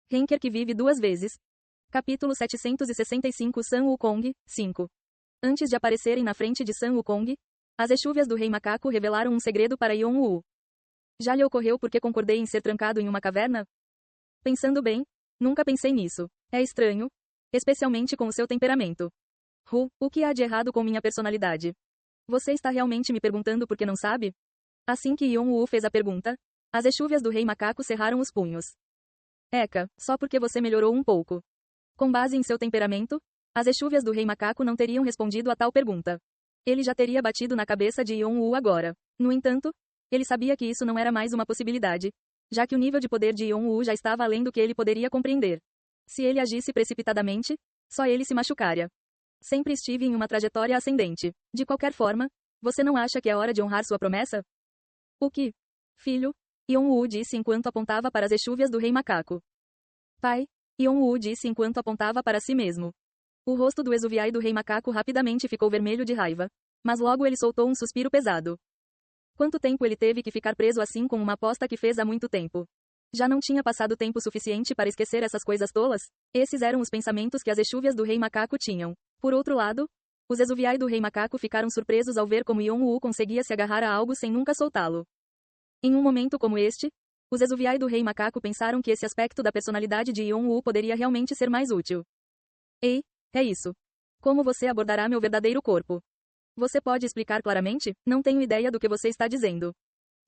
Renker que vive duas vezes. Capítulo 765 Sun Wukong, 5. Antes de aparecerem na frente de Sun Wukong, as exúvias do Rei Macaco revelaram um segredo para Yong-Wu. Já lhe ocorreu porque concordei em ser trancado em uma caverna? Pensando bem, nunca pensei nisso. É estranho. Especialmente com o seu temperamento. O que há de errado com minha personalidade? Você está realmente me perguntando por que não sabe? Assim que Yong-Wu fez a pergunta, as exúvias do Rei Macaco cerraram os punhos. Eca, só porque você melhorou um pouco. Com base em seu temperamento, as exúvias do Rei Macaco não teriam respondido a tal pergunta. Ele já teria batido na cabeça de Yong-Wu agora. No entanto, ele sabia que isso não era mais uma possibilidade, já que o nível de poder de Yong-Wu já estava além do que ele poderia compreender. Se ele agisse precipitadamente, só ele se machucaria. Sempre estive em uma trajetória ascendente. De qualquer forma, você não acha que é hora de honrar sua promessa? O que? Filho? Yong-Wu disse enquanto apontava para as exúvias do Rei Macaco. Pai? Yong-Wu disse enquanto apontava para si mesmo. O rosto do exuviai do Rei Macaco rapidamente ficou vermelho de raiva. Mas logo ele soltou um suspiro pesado. Quanto tempo ele teve que ficar preso assim com uma aposta que fez há muito tempo? Já não tinha passado tempo suficiente para esquecer essas coisas tolas? Esses eram os pensamentos que as exúvias do Rei Macaco tinham. Por outro lado, os exuviai do Rei Macaco ficaram surpresos ao ver como Yong-Wu conseguia se agarrar a algo sem nunca soltá-lo. Em um momento como este, os exuviai do Rei Macaco pensaram que esse aspecto da personalidade de Yong-Wu poderia realmente ser mais útil. Ei, é isso. Como você abordará meu verdadeiro corpo? Você pode explicar claramente? Não tenho ideia do que você está dizendo.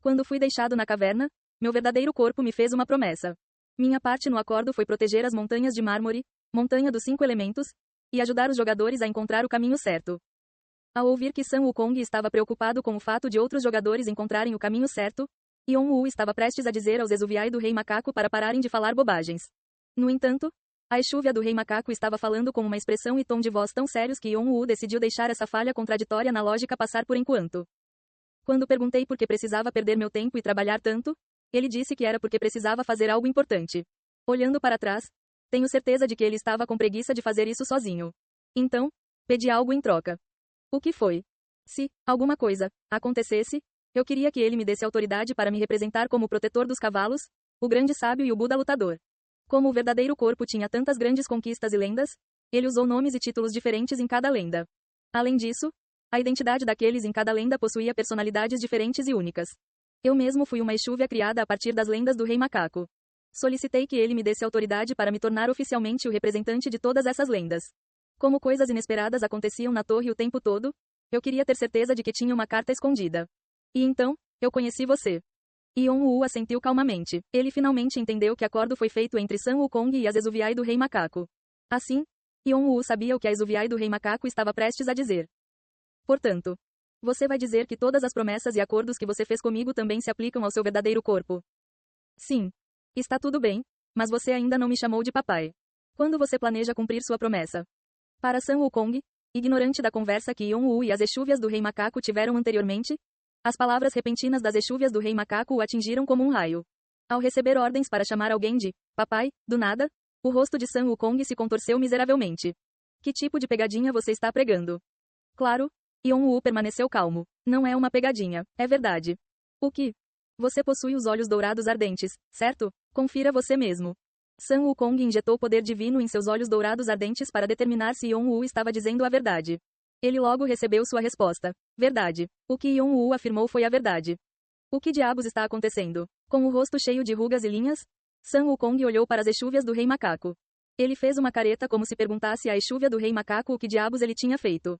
Quando fui deixado na caverna, meu verdadeiro corpo me fez uma promessa. Minha parte no acordo foi proteger as montanhas de mármore, montanha dos 5 elementos, e ajudar os jogadores a encontrar o caminho certo. Ao ouvir que Sun Wukong estava preocupado com o fato de outros jogadores encontrarem o caminho certo, Yong-Wu estava prestes a dizer aos exuviai do Rei Macaco para pararem de falar bobagens. No entanto, a exúvia do Rei Macaco estava falando com uma expressão e tom de voz tão sérios que Yong-Wu decidiu deixar essa falha contraditória na lógica passar por enquanto. Quando perguntei por que precisava perder meu tempo e trabalhar tanto, ele disse que era porque precisava fazer algo importante. Olhando para trás, tenho certeza de que ele estava com preguiça de fazer isso sozinho. Então, pedi algo em troca. O que foi? Se alguma coisa acontecesse, eu queria que ele me desse autoridade para me representar como o protetor dos cavalos, o grande sábio e o Buda lutador. Como o verdadeiro corpo tinha tantas grandes conquistas e lendas, ele usou nomes e títulos diferentes em cada lenda. Além disso, a identidade daqueles em cada lenda possuía personalidades diferentes e únicas. Eu mesmo fui uma exúvia criada a partir das lendas do Rei Macaco. Solicitei que ele me desse autoridade para me tornar oficialmente o representante de todas essas lendas. Como coisas inesperadas aconteciam na torre o tempo todo, eu queria ter certeza de que tinha uma carta escondida. E então, eu conheci você. Yong-Wu assentiu calmamente. Ele finalmente entendeu que acordo foi feito entre Sun Wukong e as exuviai do Rei Macaco. Assim, Yong-Wu sabia o que a exuviai do Rei Macaco estava prestes a dizer. Portanto, você vai dizer que todas as promessas e acordos que você fez comigo também se aplicam ao seu verdadeiro corpo? Sim. Está tudo bem, mas você ainda não me chamou de papai. Quando você planeja cumprir sua promessa? Para Sun Wukong, ignorante da conversa que Yong-Wu e as exúvias do Rei Macaco tiveram anteriormente, as palavras repentinas das exúvias do Rei Macaco o atingiram como um raio. Ao receber ordens para chamar alguém de papai, do nada, o rosto de Sun Wukong se contorceu miseravelmente. Que tipo de pegadinha você está pregando? Claro, Yong-Wu permaneceu calmo. Não é uma pegadinha, é verdade. O que? Você possui os olhos dourados ardentes, certo? Confira você mesmo. Sun Wukong injetou poder divino em seus olhos dourados ardentes para determinar se Yong-Wu estava dizendo a verdade. Ele logo recebeu sua resposta. Verdade. O que Yong-Wu afirmou foi a verdade. O que diabos está acontecendo? Com o rosto cheio de rugas e linhas, Sun Wukong olhou para as exúvias do Rei Macaco. Ele fez uma careta como se perguntasse à exúvia do Rei Macaco o que diabos ele tinha feito.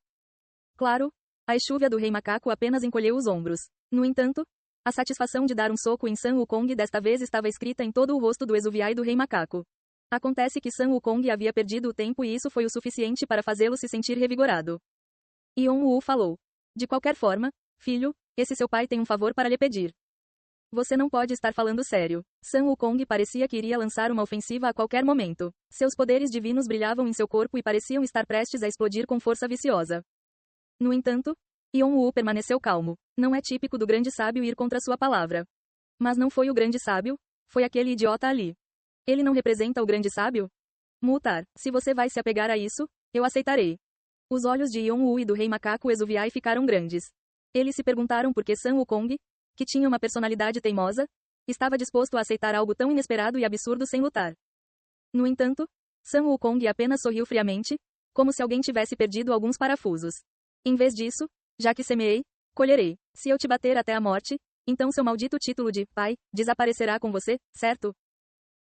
Claro, a exúvia do Rei Macaco apenas encolheu os ombros. No entanto, a satisfação de dar um soco em Sun Wukong desta vez estava escrita em todo o rosto do exuviai do Rei Macaco. Acontece que Sun Wukong havia perdido o tempo e isso foi o suficiente para fazê-lo se sentir revigorado. Yong-Wu falou. De qualquer forma, filho, esse seu pai tem um favor para lhe pedir. Você não pode estar falando sério. Sun Wukong parecia que iria lançar uma ofensiva a qualquer momento. Seus poderes divinos brilhavam em seu corpo e pareciam estar prestes a explodir com força viciosa. No entanto, Yong-Wu permaneceu calmo. Não é típico do grande sábio ir contra sua palavra. Mas não foi o grande sábio, foi aquele idiota ali. Ele não representa o grande sábio? Mutar, se você vai se apegar a isso, eu aceitarei. Os olhos de Yong-Wu e do Rei Macaco exuviai ficaram grandes. Eles se perguntaram por que Sun Wukong, que tinha uma personalidade teimosa, estava disposto a aceitar algo tão inesperado e absurdo sem lutar. No entanto, Sun Wukong apenas sorriu friamente, como se alguém tivesse perdido alguns parafusos. Em vez disso, já que semeei, colherei. Se eu te bater até a morte, então seu maldito título de pai desaparecerá com você, certo?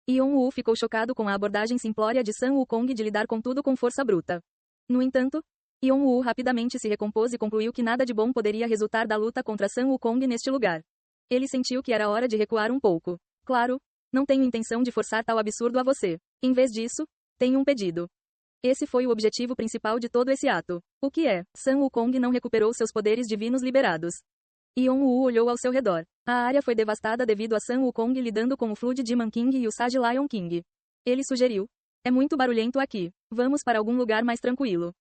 Yong-woo ficou chocado com a abordagem simplória de Sun Wukong de lidar com tudo com força bruta. No entanto, Yong-woo rapidamente se recompôs e concluiu que nada de bom poderia resultar da luta contra Sun Wukong neste lugar. Ele sentiu que era hora de recuar um pouco. Claro, não tenho intenção de forçar tal absurdo a você. Em vez disso, tenho um pedido. Esse foi o objetivo principal de todo esse ato. O que é? Sun Wukong não recuperou seus poderes divinos liberados. Yong-woo olhou ao seu redor. A área foi devastada devido a Sun Wukong lidando com o Flood Demon King e o Sage Lion King. Ele sugeriu. É muito barulhento aqui. Vamos para algum lugar mais tranquilo.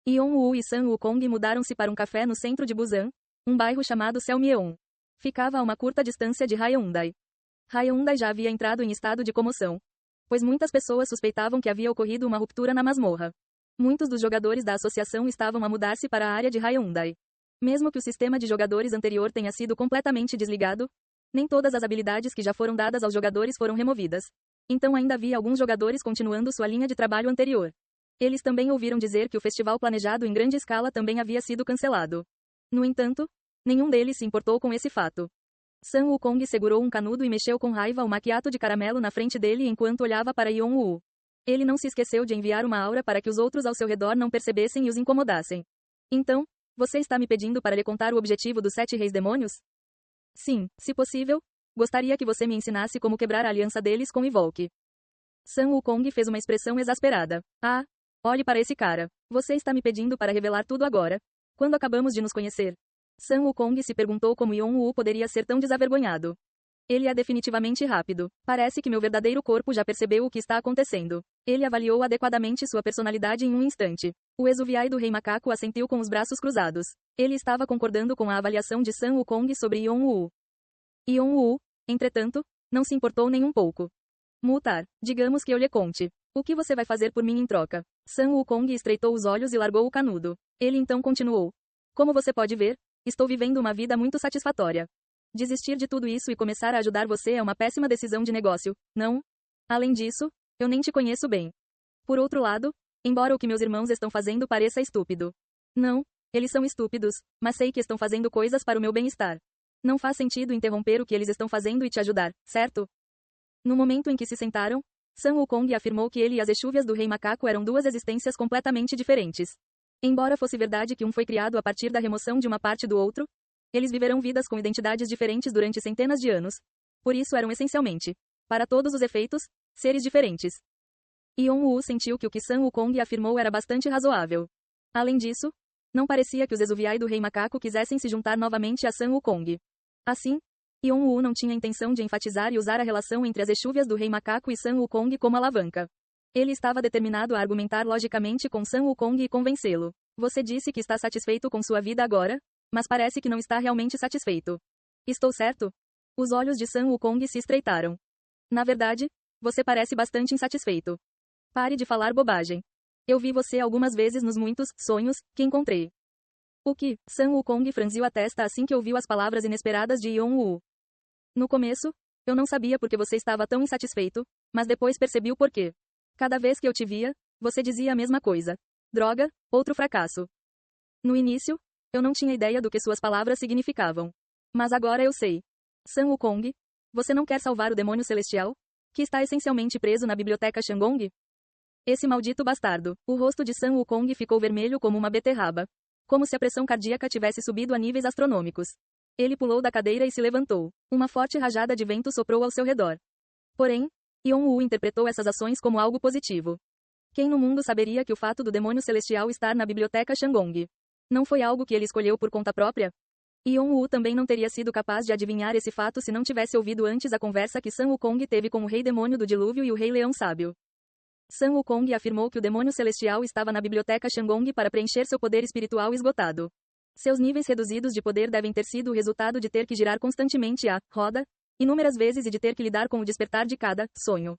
Yong-woo e Sun Wukong mudaram-se para um café no centro de Busan, um bairro chamado Seomyeon. Ficava a uma curta distância de Hyundai. Hyundai já havia entrado em estado de comoção, pois muitas pessoas suspeitavam que havia ocorrido uma ruptura na masmorra. Muitos dos jogadores da associação estavam a mudar-se para a área de Hyundai. Mesmo que o sistema de jogadores anterior tenha sido completamente desligado, nem todas as habilidades que já foram dadas aos jogadores foram removidas. Então ainda havia alguns jogadores continuando sua linha de trabalho anterior. Eles também ouviram dizer que o festival planejado em grande escala também havia sido cancelado. No entanto, nenhum deles se importou com esse fato. Sun Wukong segurou um canudo e mexeu com raiva o macchiato de caramelo na frente dele enquanto olhava para Yong-woo. Ele não se esqueceu de enviar uma aura para que os outros ao seu redor não percebessem e os incomodassem. Então, você está me pedindo para lhe contar o objetivo dos 7 reis demônios? Sim, se possível, gostaria que você me ensinasse como quebrar a aliança deles com Evolk. Sun Wukong fez uma expressão exasperada. Ah, olhe para esse cara. Você está me pedindo para revelar tudo agora, quando acabamos de nos conhecer. Sun Wukong se perguntou como Yong-woo poderia ser tão desavergonhado. Ele é definitivamente rápido. Parece que meu verdadeiro corpo já percebeu o que está acontecendo. Ele avaliou adequadamente sua personalidade em um instante. O Exuviai do Rei Macaco assentiu com os braços cruzados. Ele estava concordando com a avaliação de Sun Wukong sobre Yong-woo. Yong-woo, entretanto, não se importou nem um pouco. Mutar, digamos que eu lhe conte. O que você vai fazer por mim em troca? Sun Wukong estreitou os olhos e largou o canudo. Ele então continuou. Como você pode ver, estou vivendo uma vida muito satisfatória. Desistir de tudo isso e começar a ajudar você é uma péssima decisão de negócio, não? Além disso, eu nem te conheço bem. Por outro lado, embora o que meus irmãos estão fazendo pareça estúpido. Não, eles são estúpidos, mas sei que estão fazendo coisas para o meu bem-estar. Não faz sentido interromper o que eles estão fazendo e te ajudar, certo? No momento em que se sentaram, Sun Wukong afirmou que ele e as Exúvias do Rei Macaco eram duas existências completamente diferentes. Embora fosse verdade que um foi criado a partir da remoção de uma parte do outro, eles viverão vidas com identidades diferentes durante centenas de anos. Por isso eram essencialmente, para todos os efeitos, seres diferentes. Yong-woo sentiu que o que Sun Wukong afirmou era bastante razoável. Além disso, não parecia que os Exuviai do Rei Macaco quisessem se juntar novamente a Sun Wukong. Assim, Yong-woo não tinha intenção de enfatizar e usar a relação entre as Exúvias do Rei Macaco e Sun Wukong como alavanca. Ele estava determinado a argumentar logicamente com Sun Wukong e convencê-lo. Você disse que está satisfeito com sua vida agora, mas parece que não está realmente satisfeito. Estou certo? Os olhos de Sun Wukong se estreitaram. Na verdade, você parece bastante insatisfeito. Pare de falar bobagem. Eu vi você algumas vezes nos muitos sonhos que encontrei. O que? Sun Wukong franziu a testa assim que ouviu as palavras inesperadas de Yong-woo. No começo, eu não sabia por que você estava tão insatisfeito, mas depois percebi o porquê. Cada vez que eu te via, você dizia a mesma coisa. Droga, outro fracasso. No início, eu não tinha ideia do que suas palavras significavam. Mas agora eu sei. Sun Wukong, você não quer salvar o demônio celestial, que está essencialmente preso na biblioteca Shandong? Esse maldito bastardo. O rosto de Sun Wukong ficou vermelho como uma beterraba. Como se a pressão cardíaca tivesse subido a níveis astronômicos. Ele pulou da cadeira e se levantou. Uma forte rajada de vento soprou ao seu redor. Porém, Yong-woo interpretou essas ações como algo positivo. Quem no mundo saberia que o fato do demônio celestial estar na biblioteca Shandong não foi algo que ele escolheu por conta própria? Yong-woo também não teria sido capaz de adivinhar esse fato se não tivesse ouvido antes a conversa que Sun Wukong teve com o Rei Demônio do Dilúvio e o Rei Leão Sábio. Sun Wukong afirmou que o demônio celestial estava na biblioteca Shandong para preencher seu poder espiritual esgotado. Seus níveis reduzidos de poder devem ter sido o resultado de ter que girar constantemente a roda, inúmeras vezes e de ter que lidar com o despertar de cada sonho.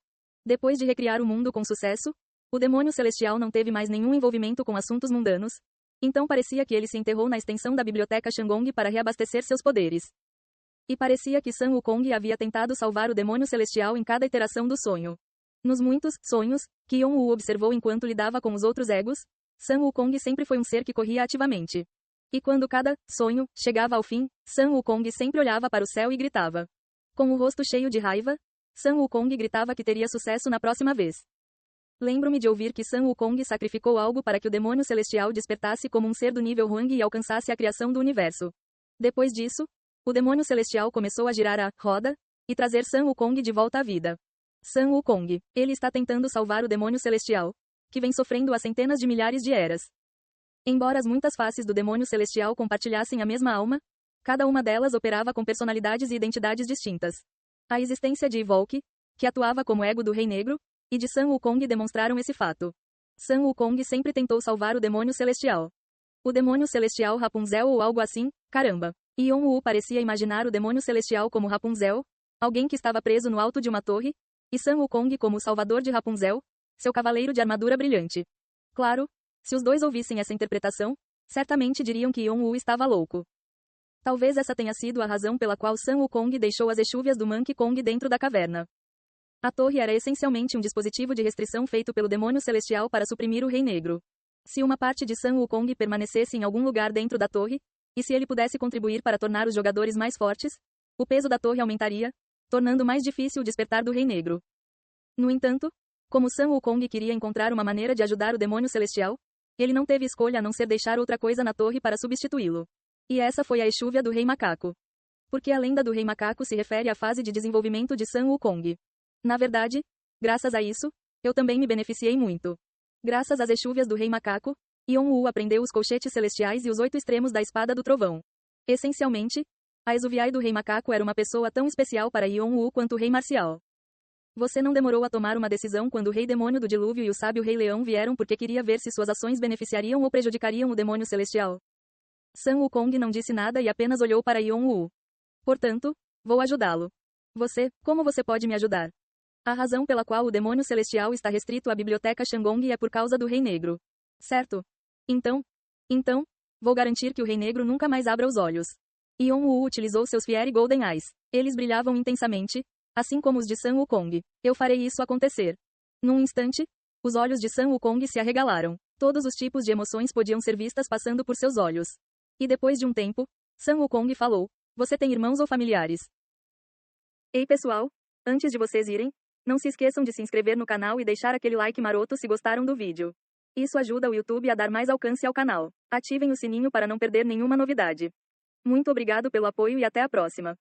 Depois de recriar o mundo com sucesso, o demônio celestial não teve mais nenhum envolvimento com assuntos mundanos, então parecia que ele se enterrou na extensão da biblioteca Shandong para reabastecer seus poderes. E parecia que Sun Wukong havia tentado salvar o demônio celestial em cada iteração do sonho. Nos muitos sonhos que Yon-woo observou enquanto lidava com os outros egos, Sun Wukong sempre foi um ser que corria ativamente. E quando cada sonho chegava ao fim, Sun Wukong sempre olhava para o céu e gritava. Com o rosto cheio de raiva, Sun Wukong gritava que teria sucesso na próxima vez. Lembro-me de ouvir que Sun Wukong sacrificou algo para que o demônio celestial despertasse como um ser do nível Huang e alcançasse a criação do universo. Depois disso, o demônio celestial começou a girar a roda e trazer Sun Wukong de volta à vida. Sun Wukong, ele está tentando salvar o demônio celestial, que vem sofrendo há centenas de milhares de eras. Embora as muitas faces do demônio celestial compartilhassem a mesma alma, cada uma delas operava com personalidades e identidades distintas. A existência de Evolk, que atuava como ego do Rei Negro, e de Sun Wukong demonstraram esse fato. Sun Wukong sempre tentou salvar o demônio celestial. O demônio celestial Rapunzel ou algo assim, caramba. Yon-woo parecia imaginar o demônio celestial como Rapunzel, alguém que estava preso no alto de uma torre, e Sun Wukong como o salvador de Rapunzel, seu cavaleiro de armadura brilhante. Claro, se os dois ouvissem essa interpretação, certamente diriam que Yon-woo estava louco. Talvez essa tenha sido a razão pela qual Sun Wukong deixou as exúvias do Monkey Kong dentro da caverna. A torre era essencialmente um dispositivo de restrição feito pelo demônio celestial para suprimir o Rei Negro. Se uma parte de Sun Wukong permanecesse em algum lugar dentro da torre, e se ele pudesse contribuir para tornar os jogadores mais fortes, o peso da torre aumentaria, tornando mais difícil o despertar do Rei Negro. No entanto, como Sun Wukong queria encontrar uma maneira de ajudar o demônio celestial, ele não teve escolha a não ser deixar outra coisa na torre para substituí-lo. E essa foi a exúvia do Rei Macaco. Porque a lenda do Rei Macaco se refere à fase de desenvolvimento de Sun Wukong. Na verdade, graças a isso, eu também me beneficiei muito. Graças às exúvias do Rei Macaco, Yon-woo aprendeu os colchetes celestiais e os 8 extremos da Espada do Trovão. Essencialmente, a exuviai do Rei Macaco era uma pessoa tão especial para Yon-woo quanto o Rei Marcial. Você não demorou a tomar uma decisão quando o Rei Demônio do Dilúvio e o Sábio Rei Leão vieram porque queria ver se suas ações beneficiariam ou prejudicariam o demônio celestial. Sun Wukong não disse nada e apenas olhou para Yon-woo. Portanto, vou ajudá-lo. Como você pode me ajudar? A razão pela qual o demônio celestial está restrito à biblioteca Shangong é por causa do Rei Negro. Certo? Então, vou garantir que o Rei Negro nunca mais abra os olhos. Yon-woo utilizou seus Fiery Golden Eyes. Eles brilhavam intensamente, assim como os de Sun Wukong. Eu farei isso acontecer. Num instante, os olhos de Sun Wukong se arregalaram. Todos os tipos de emoções podiam ser vistas passando por seus olhos. E depois de um tempo, Sun Wukong falou: Você tem irmãos ou familiares? Ei pessoal, antes de vocês irem, não se esqueçam de se inscrever no canal e deixar aquele like maroto se gostaram do vídeo. Isso ajuda o YouTube a dar mais alcance ao canal. Ativem o sininho para não perder nenhuma novidade. Muito obrigado pelo apoio e até a próxima.